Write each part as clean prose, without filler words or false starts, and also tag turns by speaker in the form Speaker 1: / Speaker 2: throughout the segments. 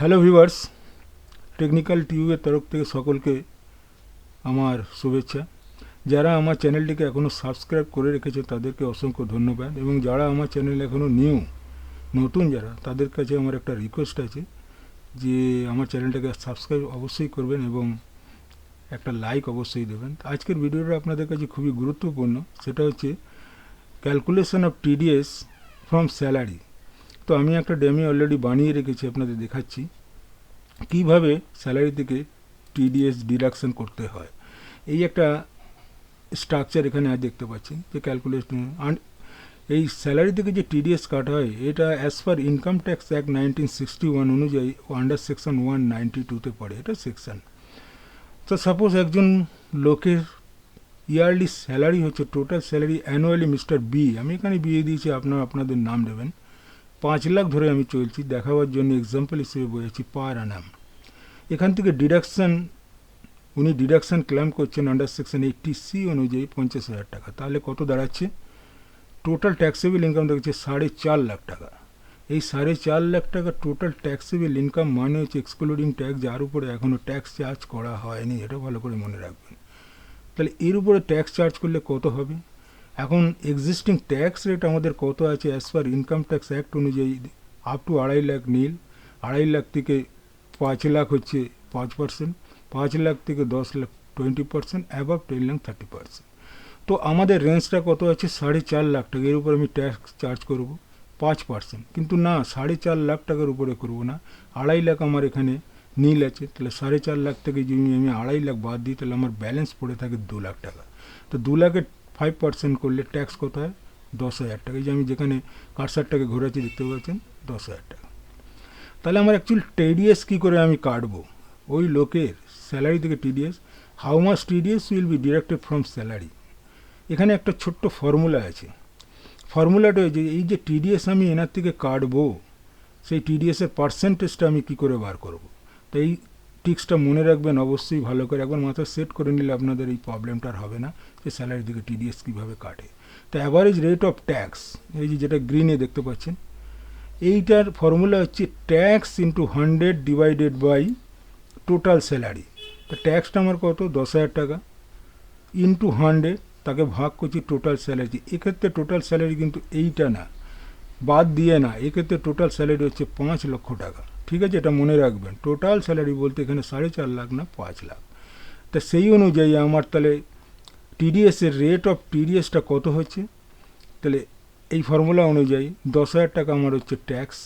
Speaker 1: Hello viewers, technical টিউবের তরফ থেকে সকলকে আমার শুভেচ্ছা। যারা আমার চ্যানেলটিকে এখনও সাবস্ক্রাইব করে রেখেছে তাদেরকে অসংখ্য ধন্যবাদ, এবং যারা আমার চ্যানেল এখনও নতুন যারা, তাদের কাছে আমার একটা রিকোয়েস্ট আছে যে আমার চ্যানেলটাকে সাবস্ক্রাইব অবশ্যই করবেন এবং একটা লাইক অবশ্যই দেবেন। আজকের ভিডিওটা আপনাদের কাছে খুবই গুরুত্বপূর্ণ, সেটা হচ্ছে calculation of TDS from salary. তো আমি একটা ডেমো অলরেডি বানিয়ে রেখেছি, আপনাদের দেখাচ্ছি কিভাবে স্যালারি থেকে টিডিএস ডিডাকশন করতে হয়। এই একটা স্ট্রাকচার এখানে আজ দেখতে পাচ্ছেন যে ক্যালকুলেশন, এই স্যালারি থেকে যে টিডিএস কাটা হয় এটা as per income tax act 1961 অনুযায়ী আন্ডার সেকশন 192-তে পড়ে, এটা সেকশন। তো সাপোজ একজন লোকের ইয়ারলি স্যালারি হচ্ছে, total salary annually mister B, আমি এখানে বিয়ে দিয়েছি, আপনাদের নাম দেবেন, 5 লাখ ধরে আমি চলছি, দেখাবার জন্য এক্সাম্পল হিসেবে বোঝাচ্ছি পার অ্যানাম। এখান থেকে উনি ডিডাকশান ক্লেম করছেন আন্ডার সেকশন 80C অনুযায়ী 50,000 টাকা। তাহলে কত দাঁড়াচ্ছে? টোটাল ট্যাক্সেবল ইনকাম দেখাচ্ছে 4.5 লাখ টাকা। এই 4.5 লাখ টাকা টোটাল ট্যাক্সেবল ইনকাম মানে হচ্ছে এক্সক্লুডিং ট্যাক্স, যার উপরে এখনও ট্যাক্স চার্জ করা হয়নি, এটা ভালো করে মনে রাখবেন। তাহলে এর উপরে ট্যাক্স চার্জ করলে কত হবে? এখন এক্সিস্টিং ট্যাক্স রেট আমাদের কত আছে as per income tax act অনুযায়ী, আপ টু 2.5 লাখ নীল, 2.5 লাখ থেকে 5 লাখ হচ্ছে 5%, 5 লাখ থেকে 10 লাখ 20%, অ্যাবাভ 10 লাখ 30%। তো আমাদের রেঞ্জটা কত আছে? 4.5 লাখ টাকা। এর উপর আমি ট্যাক্স চার্জ করব 5%, কিন্তু না, 4.5 লাখ টাকার উপরে করব না, 2.5 লাখ আমার এখানে নীল আছে। তাহলে 4.5 লাখ থেকে যদি আমি 2.5 লাখ বাদ দিই, তাহলে আমার ব্যালেন্স পড়ে থাকে 2 লাখ টাকা। তো 2 লাখের 5% করলে ট্যাক্স কত হয়? 10,000 টাকা। এই যে আমি যেখানে কারসারটাকে ঘোরাচ্ছি দেখতে পাচ্ছেন, 10,000 টাকা। তাহলে আমার অ্যাকচুয়ালি টিডিএস কী করে আমি কাটবো? ওই লোকের স্যালারি থেকে TDS, how much TDS will be deducted from salary. এখানে একটা ছোট্ট ফর্মুলা আছে। ফর্মুলাটা হচ্ছে এই যে টিডিএস আমি এনার থেকে কাটবো, সেই টিডিএসের পার্সেন্টেজটা আমি কী করে বার করব। তো এই টিক্সটা মনে রাখবেন অবশ্যই ভালো করে, একবার মাথায় সেট করে নিলে আপনাদের এই প্রবলেমটা আর হবে না যে স্যালারি থেকে টিডিএস কীভাবে কাটে। তো অ্যাভারেজ রেট অফ ট্যাক্স, এই যে যেটা গ্রিনে দেখতে পাচ্ছেন, এইটার ফর্মুলা হচ্ছে tax into 100 divided by total salary. তো ট্যাক্সটা আমার কত? 10,000 টাকা, ইন্টু 100, তাকে ভাগ করছি টোটাল স্যালারি। এক্ষেত্রে টোটাল স্যালারি কিন্তু এইটা না, বাদ দিয়ে না, এক্ষেত্রে টোটাল স্যালারি হচ্ছে 5 লক্ষ টাকা। ঠিক আছে, এটা মনে রাখবেন। টোটাল স্যালারি বলতে এখানে 4.5 লাখ না, 5 লাখ। তা সেই অনুযায়ী আমার তাহলে টিডিএসের রেট অফ টিডিএসটা কত হচ্ছে? তাহলে এই ফর্মুলা অনুযায়ী 10,000 টাকা আমার হচ্ছে tax,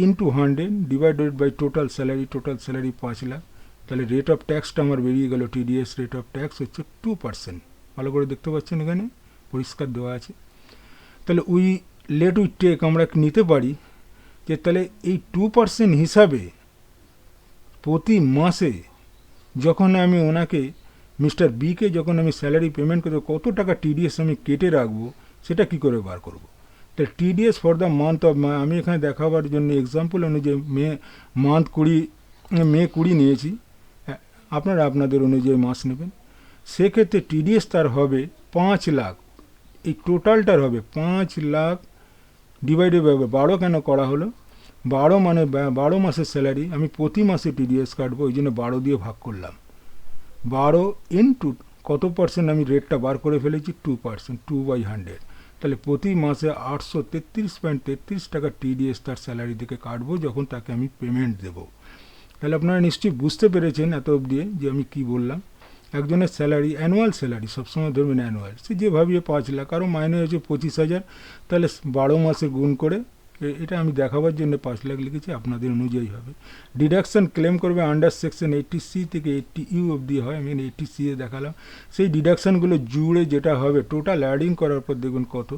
Speaker 1: into 100 divided by total salary 5 lakh. তাহলে রেট অফ ট্যাক্সটা আমার বেরিয়ে গেল, টিডিএস রেট অফ ট্যাক্স হচ্ছে 2%। ভালো করে দেখতে পাচ্ছেন, এখানে পরিষ্কার দেওয়া আছে। তাহলে লেট উই টেক, আমরা নিতে পারি যে তাহলে এই 2% হিসাবে প্রতি মাসে যখন আমি ওনাকে, মিস্টার বিকে যখন আমি স্যালারি পেমেন্ট করবো, কত টাকা টিডিএস আমি কেটে রাখবো, সেটা কি করে বার করব। তাহলে TDS for the month of, আমি এখানে দেখাবার জন্য এক্সাম্পল অনুযায়ী মে 20 নিয়েছি, আপনারা আপনাদের অনুযায়ী মাস নেবেন। সেক্ষেত্রে টিডিএস তার হবে 5 লাখ, এই টোটালটার হবে 5 লাখ ডিভাইডেড বাই 12। কেন করা হলো? 12 মানে 12 মাসের স্যালারি, আমি প্রতি মাসে টিডিএস কাটবো, ওই জন্য 12 দিয়ে ভাগ করলাম। 12 ইন্টু কত পার্সেন্ট আমি রেটটা বার করে ফেলেছি? 2%, 2/100। তাহলে প্রতি মাসে 833.33 টাকা টিডিএস তার স্যালারি থেকে কাটবো যখন তাকে আমি পেমেন্ট দেবো। তাহলে আপনারা নিশ্চয়ই বুঝতে পেরেছেন এত অবধি যে আমি কি বললাম। একজনের স্যালারি, অ্যানুয়াল স্যালারি সবসময় ধরবেন অ্যানুয়াল, সে যেভাবে 5 লাখ, আরও মাইনে হচ্ছে 25,000, তাহলে 12 মাসে গুণ করে, এটা আমি দেখাবার জন্য 5 লাখ লিখেছি, আপনাদের অনুযায়ী হবে। ডিডাকশান ক্লেম করবে আন্ডার সেকশন 80C থেকে 80U অবধি হয়, আমি 80C দেখালাম। সেই ডিডাকশানগুলো জুড়ে যেটা হবে, টোটাল অ্যাডিং করার পর দেখবেন কত,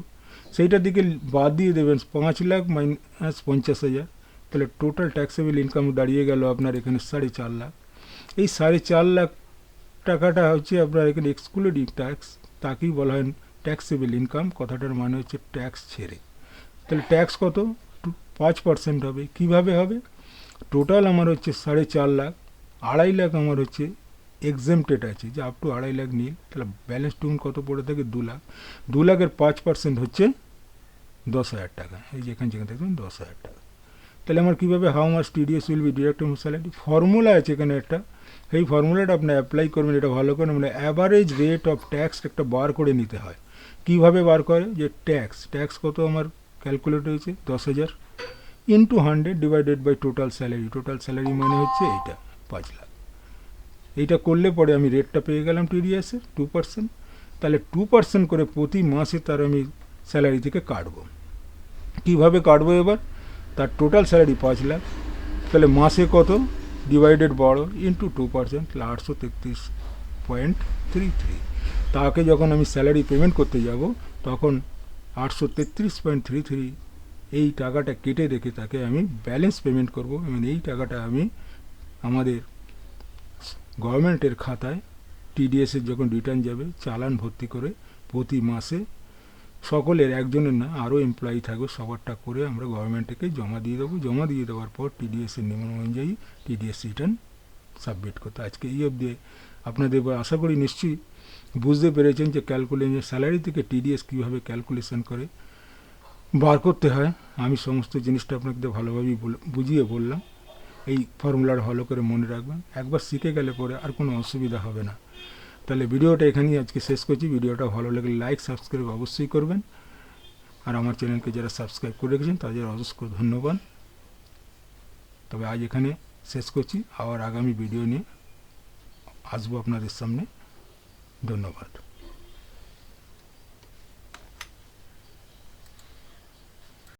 Speaker 1: সেইটার দিকে বাদ দিয়ে দেবেন 5 লাখ মাইনাস 50,000। তাহলে টোটাল ট্যাক্সেবল ইনকাম দাঁড়িয়ে গেল আপনার এখানে 4.5 লাখ। এই 4.5 লাখ টাকাটা হচ্ছে আপনার এখানে এক্সক্লুডিং ট্যাক্স, তাকেই বলা হয় ট্যাক্সেবল ইনকাম। কথাটার মানে হচ্ছে ট্যাক্স ছেড়ে। তাহলে ট্যাক্স কত? 5% হবে। কিভাবে হবে? টোটাল আমার হচ্ছে 4.5 লাখ, 2.5 লাখ আমার হচ্ছে এক্সেমটেড আছে, যে আপ টু 2.5 লাখ নীল। তাহলে ব্যালেন্স টুন কত পড়ে থাকে? 2 লাখ। 2 লাখের 5% হচ্ছে 10,000 টাকা। এই যে যেখানে দেখবেন 10,000 টাকা। তাহলে আমার কীভাবে how much TDS will be deducted from salary, formula আছে এখানে একটা, এই ফর্মুলাটা আপনি অ্যাপ্লাই করবেন, এটা ভালো করে মানে অ্যাভারেজ রেট অফ ট্যাক্স একটা বার করে নিতে হয়। কীভাবে বার করে, যে ট্যাক্স কত আমার ক্যালকুলেট হয়েছে 10,000 into 100 divided by total salary মানে হচ্ছে এইটা 5 লাখ। এইটা করলে পরে আমি রেটটা পেয়ে গেলাম টিডিএসের 2%, তাহলে 2% করে প্রতি মাসে তার আমি স্যালারি থেকে কাটবো। কীভাবে কাটবো এবার, তার টোটাল স্যালারি 5 লাখ, তাহলে মাসে কত ডিভাইডেড বড় ইন্টু 2%, তাহলে 833.33। তাকে যখন আমি স্যালারি পেমেন্ট করতে যাব তখন 833.33 এই টাকাটা কেটে রেখে তাকে আমি ব্যালেন্স পেমেন্ট করব, এবং এই টাকাটা আমি আমাদের গভর্নমেন্টের খাতায় টিডিএসের যখন রিটার্ন যাবে চালান ভর্তি করে প্রতি মাসে সকলের, একজনের না আরও এমপ্লয়ি থাকবে, সবারটা করে আমরা গভর্নমেন্টকে জমা দিয়ে দেবো। জমা দিয়ে দেওয়ার পর টিডিএসের নিয়ম অনুযায়ী টিডিএস রিটার্ন সাবমিট করতে। আজকে এই অবধি আপনাদের আশা করি নিশ্চয়ই বুঝতে পেরেছেন যে ক্যালকুলেশন স্যালারি থেকে টিডিএস কীভাবে ক্যালকুলেশন করে বার করতে হয়। আমি সমস্ত জিনিসটা আপনাকে ভালোভাবেই বুঝিয়ে বললাম। এই ফর্মুলাটা ভালো করে মনে রাখবেন, একবার শিখে গেলে পরে আর কোনো অসুবিধা হবে না। তাহলে ভিডিওটা এখানেই আজকে শেষ করছি। ভিডিওটা ভালো লাগলে লাইক সাবস্ক্রাইব অবশ্যই করবেন, আর আমার চ্যানেলকে যারা সাবস্ক্রাইব করে রেখেছেন তাদের অজস্র ধন্যবাদ। তবে আজ এখানে শেষ করছি, আবার আগামী ভিডিও নিয়ে আসবো আপনাদের সামনে। ধন্যবাদ।